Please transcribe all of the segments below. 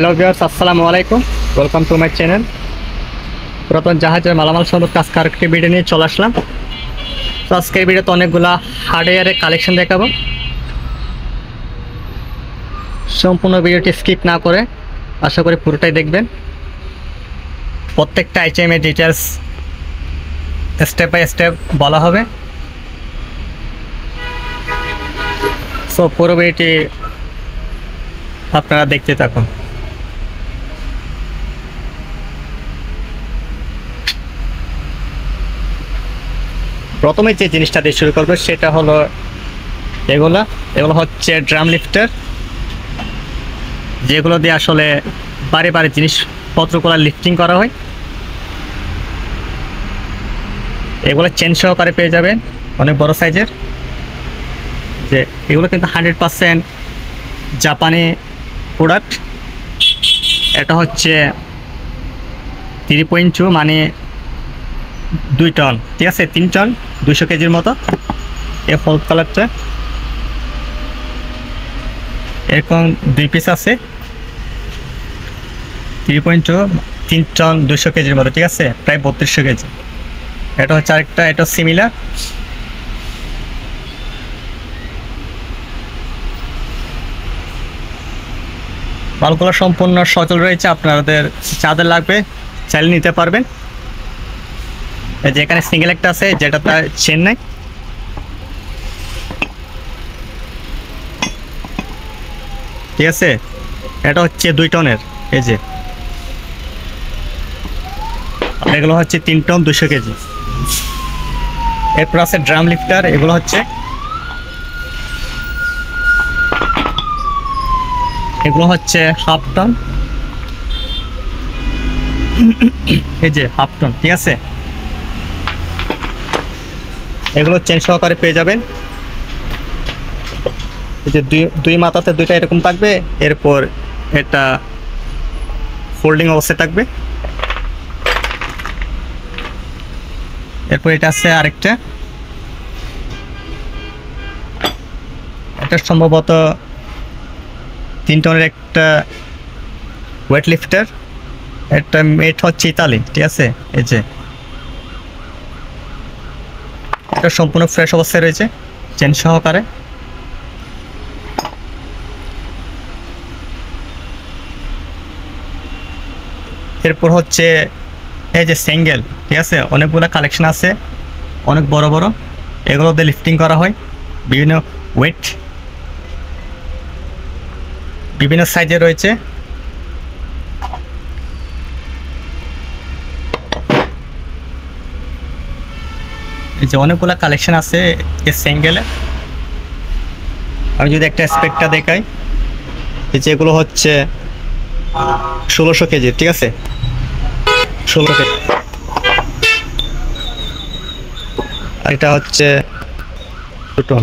Hello viewers, আসসালামু আলাইকুম। Welcome to my channel. পুরাতন জাহাজের মালামাল সংগ্রহ কাজ আরেকটি ভিডিও নিয়ে চলে আসলাম। তো আজকের ভিডিওতে অনেকগুলা হার্ডওয়্যারের কালেকশন দেখাবো। সম্পূর্ণ ভিডিওটি স্কিপ না করে আশা করি পুরোটাই দেখবেন। প্রত্যেকটা আইটেমের ডিটেলস স্টেপ বাই স্টেপ বলা হবে। সো পুরো ভিডিওটি আপনারা দেখতে থাকুন। প্রথমে যে জিনিসটা দিয়ে শুরু করবো সেটা হলো এগুলো হচ্ছে ড্রাম লিফটার, যেগুলো দিয়ে আসলে বারে বারে জিনিসপত্রগুলো লিফটিং করা হয়। এগুলো চেন সহকারে পেয়ে যাবেন, অনেক বড় সাইজের। যে এগুলো কিন্তু 100% জাপানি প্রোডাক্ট। এটা হচ্ছে 3.2 মানে 2 টন, ঠিক আছে, 3 টন 200 কেজির মতো। এই হলুদ কালারটা এরকম 2 পিস আছে, 3.2 3 টন 200 কেজির মতো, ঠিক আছে, প্রায় 3200 কেজি। এটা হচ্ছে আরেকটা, এটা সিমিলার। মালগুলো সম্পূর্ণ সচল রয়েছে, আপনাদের যাদের লাগবে চাইলে নিতে পারবেন। যেখানে সিঙ্গেল একটা আছে যেটা তার চেন নাই। ঠিক আছে, এটা হচ্ছে 2 টনের। এই যে এগুলো হচ্ছে 3 টন 200 কেজি। এরপর আছে ড্রাম লিফটার, এগুলো হচ্ছে হাফ টন। এই যে হাফ টন, ঠিক আছে। এগুলো চেন সহকারে পেয়ে যাবেন। এই যে দুই মাথাতে দুইটা এরকম থাকবে, এরপর এটা ফোল্ডিং অবস্থায় থাকবে। এরপর এটা আছে আরেকটা, এটা সম্ভবত 3 টনের একটা ওয়েট লিফটার। এটা মেট হচ্ছে ইতালি, ঠিক আছে। এই যে এটা সম্পূর্ণ ফ্রেশ অবস্থায় রয়েছে, চেন সহকারে। এরপর হচ্ছে এই যে সিঙ্গেল, ঠিক আছে, অনেকগুলো কালেকশন আছে, অনেক বড় বড়। এগুলো দিয়ে লিফটিং করা হয়, বিভিন্ন ওয়েট, বিভিন্ন সাইজে রয়েছে। এই যে অনেকগুলো কালেকশন আছে এই সিঙ্গেলে। আমি যদি একটা স্পেকটা দেখাই, এই যেগুলো হচ্ছে 1600 কেজি, ঠিক আছে, 16 কেজি। আর এটা হচ্ছে 2 টন।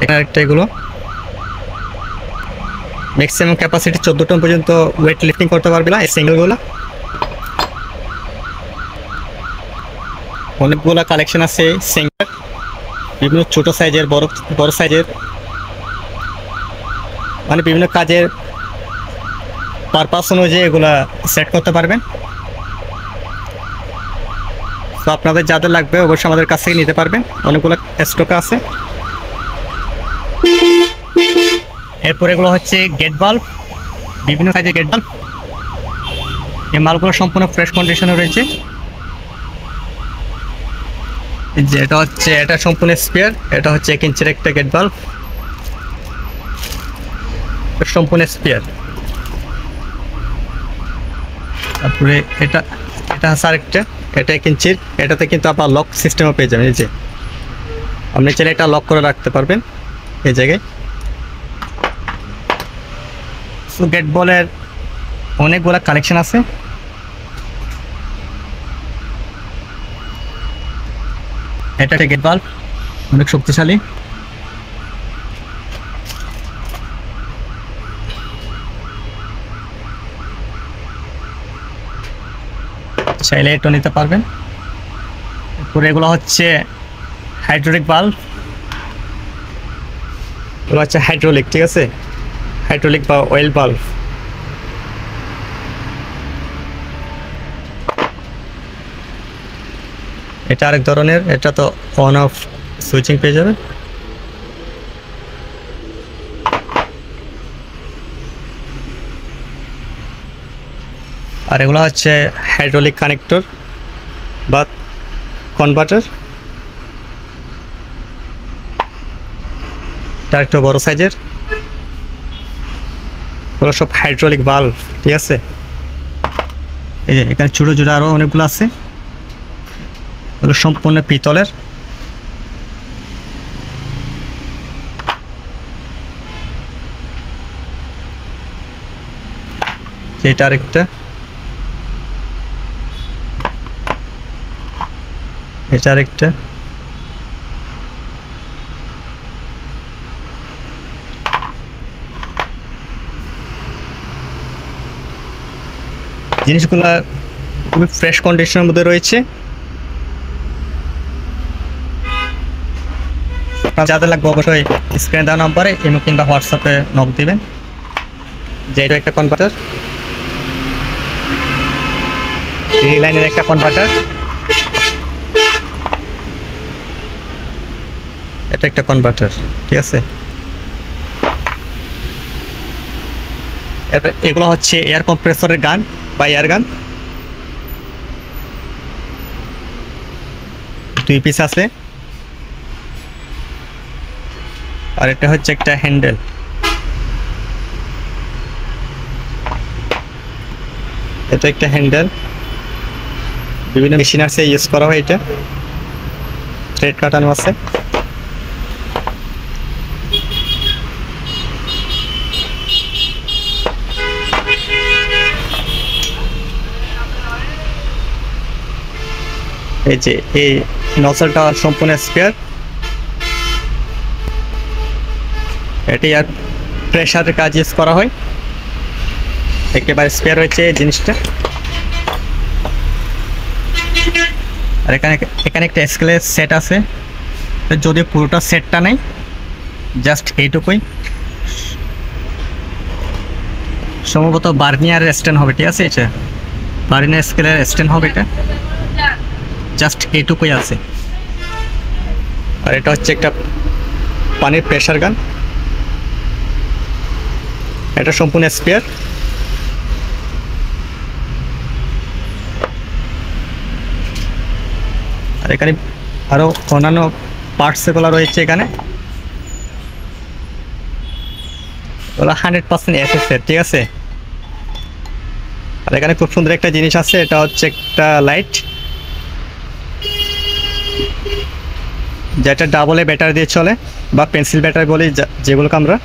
এখানে একটা, এগুলো ম্যাক্সিমাম ক্যাপাসিটি 14 টন পর্যন্ত ওয়েট লিফটিং করতে পারবে না এই সিঙ্গেলগুলো। অনেকগুলো কালেকশন আছে সিঙ্গেল, বিভিন্ন ছোট সাইজের, বড় সাইজের, মানে বিভিন্ন কাজের পারপাস অনুযায়ী এগুলা সেট করতে পারবেন। তো আপনাদের যাদের লাগবে অবশ্যই আমাদের কাছ থেকে নিতে পারবেন, অনেকগুলো স্টক আছে। এরপর এগুলো হচ্ছে গেট বাল্ব, বিভিন্ন সাইজের গেট বাল্ব। এই মালগুলো সম্পূর্ণ ফ্রেশ কন্ডিশনে রয়েছে। যে এটা সম্পূর্ণ স্পেয়ার। এটা হচ্ছে 1 ইঞ্চির একটা গেট বাল্ব, সম্পূর্ণ স্পেয়ার। তারপরে এটা আছে আরেকটা, এটা 1 ইঞ্চির। এটাতে কিন্তু আপনার লক সিস্টেমও পেয়ে যাবেন। এই যে আপনি চাইলে এটা লক করে রাখতে পারবেন এই জায়গায়। সো গেট বলের অনেকগুলো কালেকশন আছে। এটা একটা গেট বাল্ব, অনেক শক্তিশালী। চাইলে এটা নিতে পারবেন। এরপরে এগুলো হচ্ছে হাইড্রোলিক বাল্ব, এগুলো হচ্ছে হাইড্রোলিক, ঠিক আছে, হাইড্রোলিক বা অয়েল বাল্ব। এটা আরেক ধরনের, এটা তো অন অফ সুইচিং পেয়ে যাবে। আর এগুলো হচ্ছে হাইড্রোলিক কানেক্টর বা কনভার্টার। এটা একটু বড় সাইজের, ওগুলো সব হাইড্রোলিক বাল্ব, ঠিক আছে। এই যে এখানে ছোটো ছোটো আরও অনেকগুলো আছে, ওগুলো সম্পূর্ণ পিতলের। এটা আরেকটা, এটা আরেকটা। জিনিসগুলো খুবই ফ্রেশ কন্ডিশনের মধ্যে রয়েছে। যাদের লাগবে অবশ্যই স্ক্রিনে দেওয়া নাম্বারে ইমো কিংবা হোয়াটসঅ্যাপে নক দিবেন। যে এটা একটা কনভার্টার, থ্রি লাইনের একটা কনভার্টার, এটা একটা কনভার্টার, ঠিক আছে। এগুলো হচ্ছে এয়ার কম্প্রেসরের গান বা এয়ার গান, 2 পিস আছে। আর এটা হচ্ছে একটা হ্যান্ডেল, এটা একটা হ্যান্ডেল, বিভিন্ন মেশিন আছে ইউজ করা হয়। এটা থ্রেড কাটানো আছে। এই যে এই নজলটা সম্পূর্ণ স্পেয়ার, এটি আর প্রেসারের কাজ ইউজ করা হয়, একেবারে স্পেয়ার হয়েছে এই জিনিসটা। আর এখানে একটা স্কেলের সেট আছে, যদি পুরোটা সেটটা নেই, জাস্ট এইটুকুই, সম্ভবত বার্নিয়ার স্ট্যান্ড হবে, ঠিক আছে। এটা বার্নিয়ার স্কেলের স্ট্যান্ড হবে, এটা জাস্ট এইটুকুই আছে। আর এটা হচ্ছে একটা পানির প্রেসার গান, এটা সম্পূর্ণ স্পেয়ার। আর এখানে আরো অন্যান্য পার্টস এগুলো রয়েছে এখানে, ওগুলো 100% এসএসএর, ঠিক আছে। আর এখানে খুব সুন্দর একটা জিনিস আছে, এটা হচ্ছে একটা লাইট, যেটা ডাবল এ ব্যাটারি দিয়ে চলে বা পেন্সিল ব্যাটারি বলি যেগুলোকে আমরা,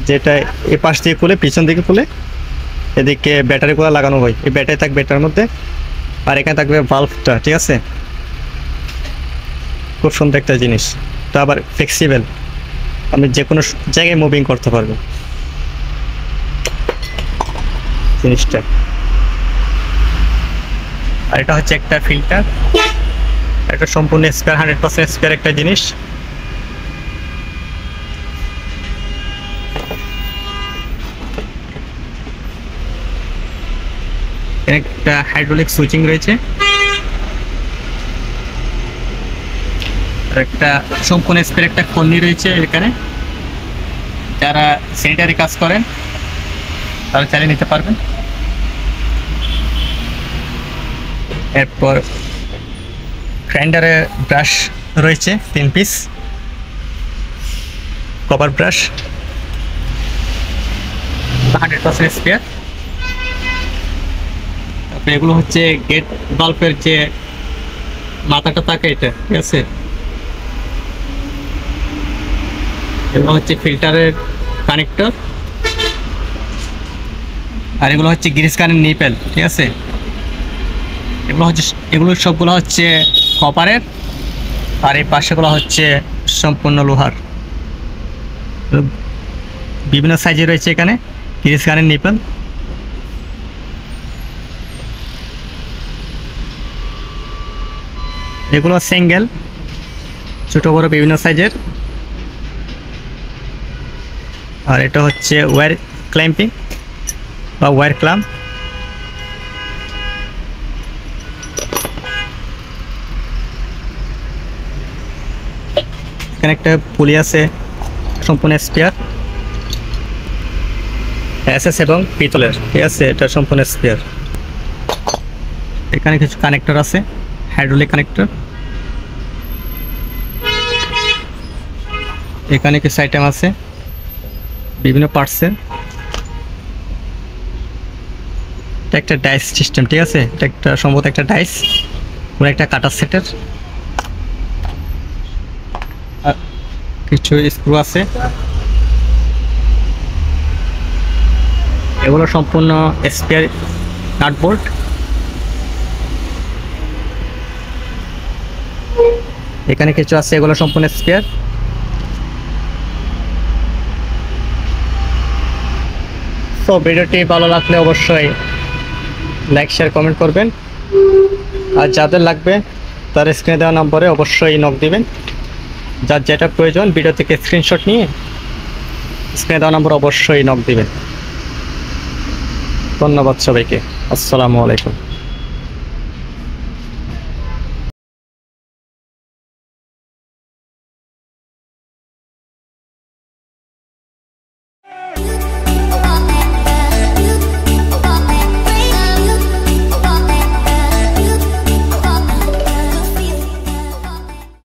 যেটা এই পাশ দিয়ে খুলে পিছন দিকে খুলে এদিকে ব্যাটারিগুলো লাগানো হয়। এই ব্যাটারি থাকবে এটার মধ্যে, আর এখানে থাকবে বাল্বটা, ঠিক আছে। খুব সুন্দর একটা জিনিস, তো আবার ফ্লেক্সিবল, আমি যে কোনো জায়গায় মুভিং করতে পারবো জিনিসটা। আর এটা হচ্ছে একটা ফিল্টার, এটা সম্পূর্ণ স্পেয়ার, 100% স্পেয়ার একটা জিনিস। একটা হাইড্রোলিক সুইচিং রয়েছে, আর একটা সম্পূর্ণ স্পেয়ার একটা কর্নি রয়েছে এখানে। যারা স্যানিটারি কাজ করেন তারা চালিয়ে নিতে পারবেন। এরপর গ্রাইন্ডারে ব্রাশ রয়েছে 3 পিস, কভার ব্রাশ, 100% স্পেয়ার। তারপরে এগুলো হচ্ছে গেট বাল্বের যে মাথাটা থাকে, এটা, ঠিক আছে। এগুলো হচ্ছে ফিল্টারের কানেক্টর, আর এগুলো হচ্ছে গ্রিস গানের নিপেল, ঠিক আছে। এগুলো সবগুলো হচ্ছে কপারের, আর এই পাশেগুলো হচ্ছে সম্পূর্ণ লোহার। বিভিন্ন সাইজে রয়েছে এখানে গ্রিস গানের নিপেল। এগুলো সিঙ্গেল, ছোট বড় বিভিন্ন সাইজের। আর এটা হচ্ছে ওয়্যার ক্ল্যাম্পিং বা ওয়্যার ক্ল্যাম্প। এখানে একটা পুলি আছে সম্পূর্ণ স্পেয়ার, এসএস এবং পিতলের, ঠিক আছে, এটা সম্পূর্ণ স্পেয়ার। এখানে কিছু কানেক্টর আছে, হাইড্রোলিক কানেক্টর। এখানে কিছু আইটেম আছে বিভিন্ন পার্টসের। এটা একটা ডাইস সিস্টেম, ঠিক আছে, এটা একটা সম্ভবত একটা ডাইস, পুরো একটা কাটার সেটের। কিছু স্ক্রু আছে, এগুলো সম্পূর্ণ স্পেয়ার নাটবোল্ট। এখানে কিছু আছে, এগুলো সম্পূর্ণ স্পেয়ার। তো ভিডিওটি ভালো লাগলে অবশ্যই লাইক শেয়ার কমেন্ট করবেন, আর যাদের লাগবে তার স্ক্রিনে দেওয়া নম্বরে অবশ্যই নক দিবেন। যার যেটা প্রয়োজন ভিডিও থেকে স্ক্রিনশট নিয়ে স্ক্রিনে দেওয়া নম্বর অবশ্যই নক দিবেন। ধন্যবাদ সবাইকে, আসসালামু আলাইকুম।